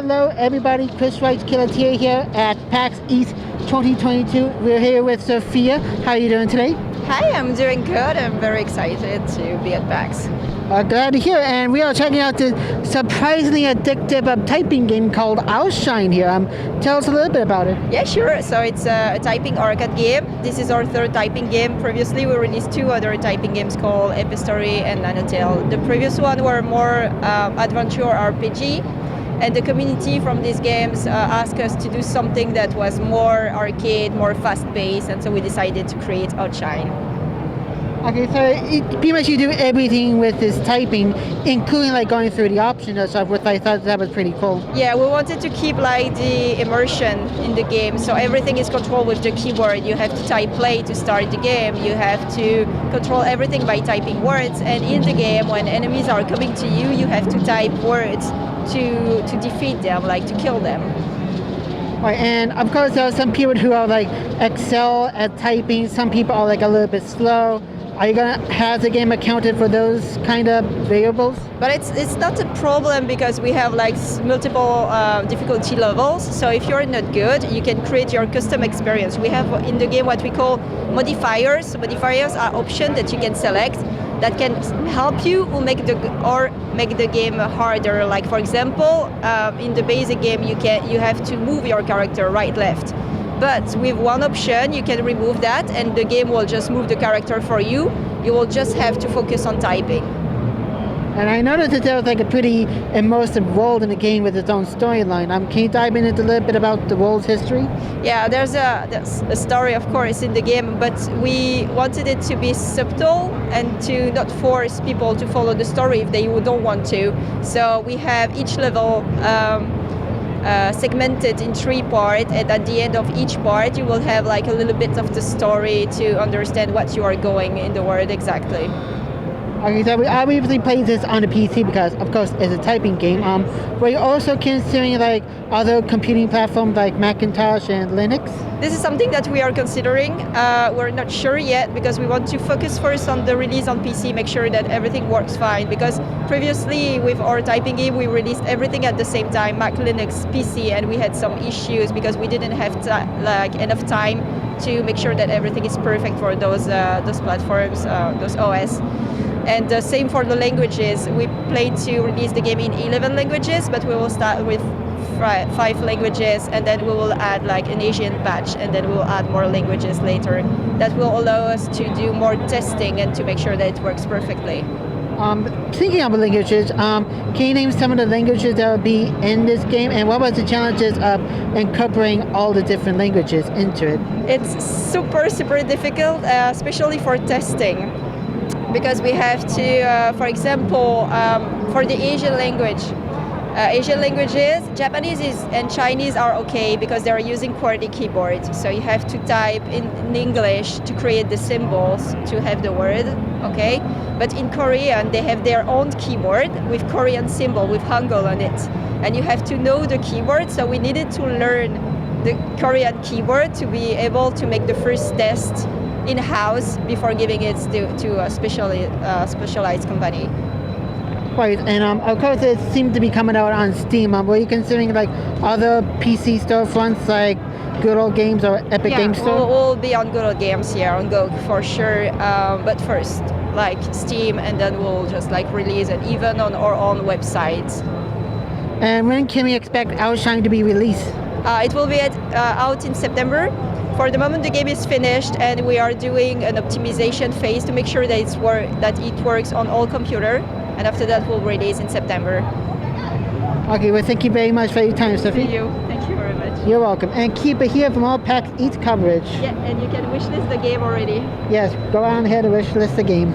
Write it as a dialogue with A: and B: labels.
A: hello everybody. Chris Wright Killatia here at Pax East 2022. We're here with Sophia. How are you doing today?
B: Hi, I'm doing good. I'm very excited to be at PAX.
A: Glad to hear. And we are checking out the surprisingly addictive typing game called Outshine here. Tell us a little bit about it.
B: Yeah, sure. So it's a typing arcade game. This is our third typing game. Previously, we released two other typing games called Epistory and Nanotale. The previous one were more adventure RPG. And the community from these games asked us to do something that was more arcade, more fast-paced, and so we decided to create Outshine.
A: Okay, so pretty much you do everything with this typing, including like going through the options and stuff, which I thought that was pretty cool.
B: Yeah, we wanted to keep like the immersion in the game, so everything is controlled with the keyboard. You have to type play to start the game. You have to control everything by typing words, and in the game, when enemies are coming to you, you have to type words to defeat them, like to kill them.
A: Right, and of course there are some people who are like excel at typing. Some people are like a little bit slow. Are you gonna have the game accounted for those kind of variables?
B: But it's not a problem because we have like multiple difficulty levels. So if you're not good, you can create your custom experience. We have in the game what we call modifiers. Modifiers are options that you can select that can help you or make the game harder. Like for example, in the basic game, you have to move your character right, left. But with one option, you can remove that and the game will just move the character for you. You will just have to focus on typing.
A: And I noticed that there was like a pretty immersive world in the game with its own storyline. Can you dive into a little bit about the world's history?
B: Yeah, there's a story, of course, in the game, but we wanted it to be subtle and to not force people to follow the story if they don't want to. So we have each level segmented in 3 parts, and at the end of each part you will have like a little bit of the story to understand what you are going in the world exactly.
A: Okay, so I obviously played this on the PC because, of course, it's a typing game. Were you also considering like other computing platforms like Macintosh and Linux?
B: This is something that we are considering. We're not sure yet because we want to focus first on the release on PC, make sure that everything works fine. Because previously with our typing game, we released everything at the same time, Mac, Linux, PC, and we had some issues because we didn't have enough time to make sure that everything is perfect for those platforms, those OS. And the same for the languages. We plan to release the game in 11 languages, but we will start with 5 languages, and then we will add like an Asian patch, and then we will add more languages later. That will allow us to do more testing and to make sure that it works perfectly.
A: Speaking of languages, can you name some of the languages that will be in this game, and what was the challenges of incorporating all the different languages into it?
B: It's super difficult, especially for testing. Because we have to, for example, for the Asian languages, Japanese and Chinese are okay because they're using QWERTY keyboard. So you have to type in English to create the symbols to have the word, okay? But in Korean, they have their own keyboard with Korean symbol with Hangul on it. And you have to know the keyboard, so we needed to learn the Korean keyboard to be able to make the first test in-house before giving it to a specialized company.
A: Right, and of course it seems to be coming out on Steam. Were you considering like other PC storefronts like Good Old Games or Epic Games Store?
B: We'll be on Good Old Games here on Go for sure. But first, like Steam, and then we'll just like release it even on our own website.
A: And when can we expect Outshine to be released?
B: It will be out in September. For the moment, the game is finished, and we are doing an optimization phase to make sure that it works on all computers. And after that, we'll release in September.
A: Okay, well, thank you very much for your time, Sophie.
B: Thank you very much.
A: You're welcome. And keep it here from all Pax East coverage.
B: Yeah, and you can wishlist the game already.
A: Yes, go on ahead and wishlist the game.